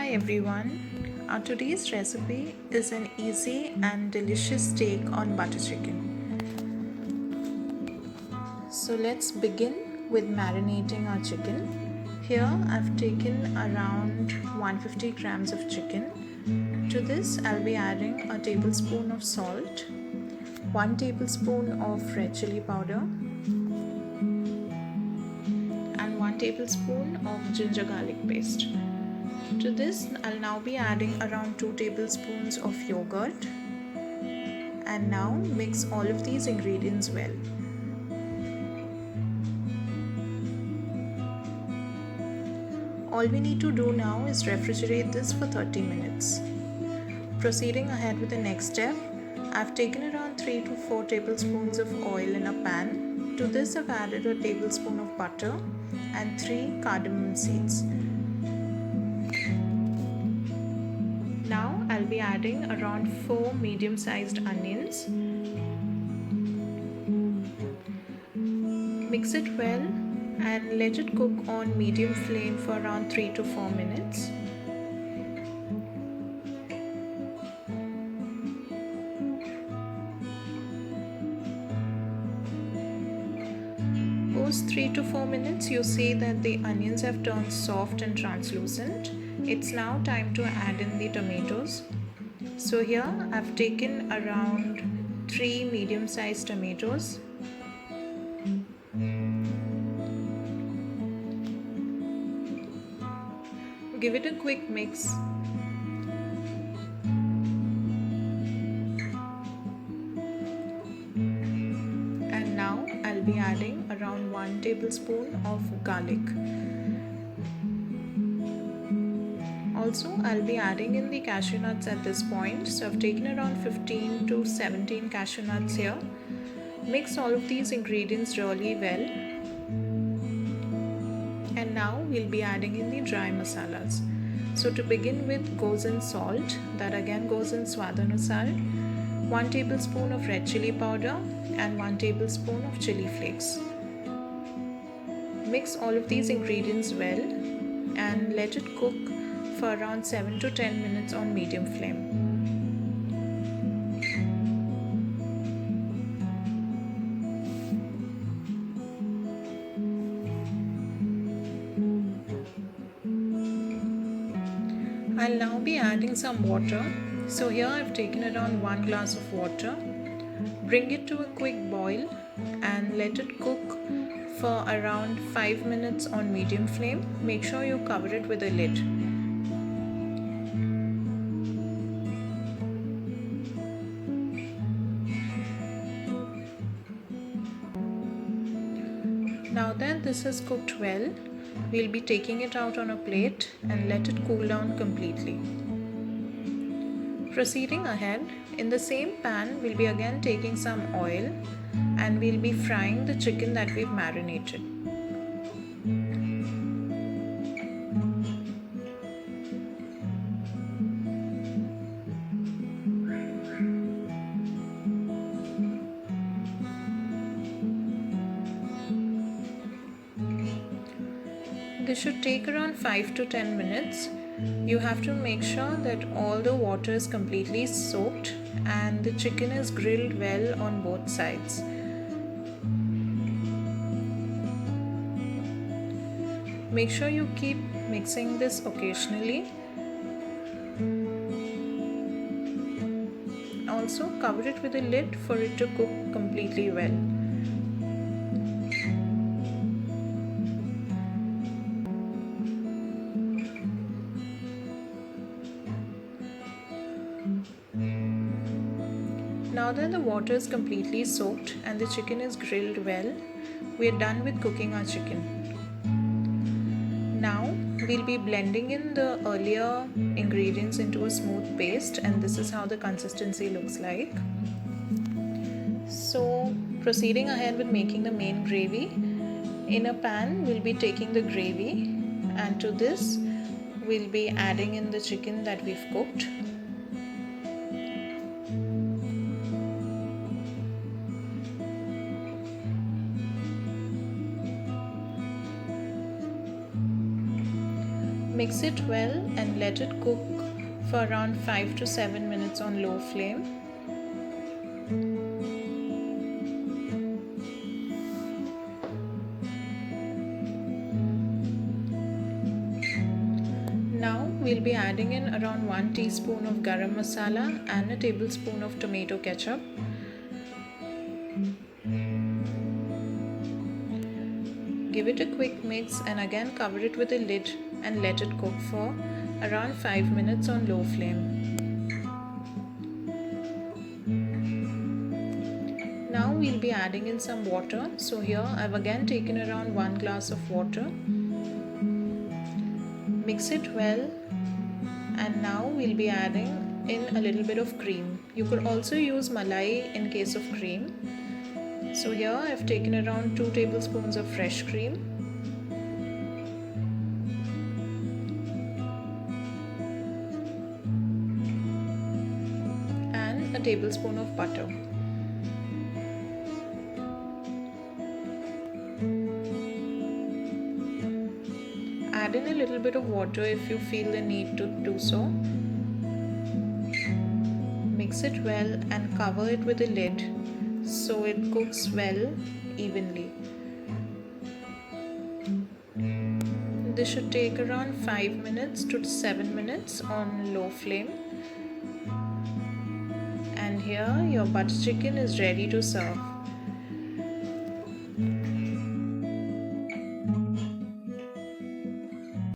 Hi everyone. Our today's recipe is an easy and delicious take on butter chicken. So let's begin with marinating our chicken. Here I've taken around 150 grams of chicken. To this I'll be adding a tablespoon of salt, 1 tablespoon of red chili powder and 1 tablespoon of ginger garlic paste. To this, I'll now be adding around 2 tablespoons of yogurt and now mix all of these ingredients well. All we need to do now is refrigerate this for 30 minutes. Proceeding ahead with the next step, I've taken around 3 to 4 tablespoons of oil in a pan. To this, I've added a tablespoon of butter and 3 cardamom seeds. Now I'll be adding around 4 medium-sized onions. Mix it well and let it cook on medium flame for around 3 to 4 minutes. Post 3 to 4 minutes, you see that the onions have turned soft and translucent. It's now time to add in the tomatoes. So here I've taken around 3 medium-sized tomatoes. Give it a quick mix. And now I'll be adding around 1 tablespoon of garlic. Also, I'll be adding in the cashew nuts at this point. So I've taken around 15 to 17 cashew nuts here. Mix all of these ingredients really well. And now we'll be adding in the dry masalas. So to begin with goes in salt, that again goes in Swad Anusar, 1 tablespoon of red chili powder and 1 tablespoon of chili flakes. Mix all of these ingredients well and let it cook for around 7 to 10 minutes on medium flame. I'll now be adding some water. So here I've taken around 1 glass of water. Bring it to a quick boil and let it cook for around 5 minutes on medium flame. Make sure you cover it with a lid. Now that this has cooked well, we'll be taking it out on a plate and let it cool down completely. Proceeding ahead, in the same pan, we'll be again taking some oil and we'll be frying the chicken that we've marinated. This should take around 5 to 10 minutes. You have to make sure that all the water is completely soaked and the chicken is grilled well on both sides. Make sure you keep mixing this occasionally. Also cover it with a lid for it to cook completely well. Now that the water is completely soaked and the chicken is grilled well, we are done with cooking our chicken. Now we'll be blending in the earlier ingredients into a smooth paste, and this is how the consistency looks like. So proceeding ahead with making the main gravy. In a pan we'll be taking the gravy, and to this we'll be adding in the chicken that we've cooked. Mix it well and let it cook for around 5 to 7 minutes on low flame. Now we'll be adding in around 1 teaspoon of garam masala and a tablespoon of tomato ketchup. Give it a quick mix and again cover it with a lid and let it cook for around 5 minutes on low flame. Now we'll be adding in some water. So here I've again taken around 1 glass of water. Mix it well, and now we'll be adding in a little bit of cream. You could also use malai in case of cream. So here I've taken around 2 tablespoons of fresh cream. And a tablespoon of butter. Add in a little bit of water if you feel the need to do so. Mix it well and cover it with a lid so it cooks well evenly. This should take around 5 minutes to 7 minutes on low flame. And here your butter chicken is ready to serve.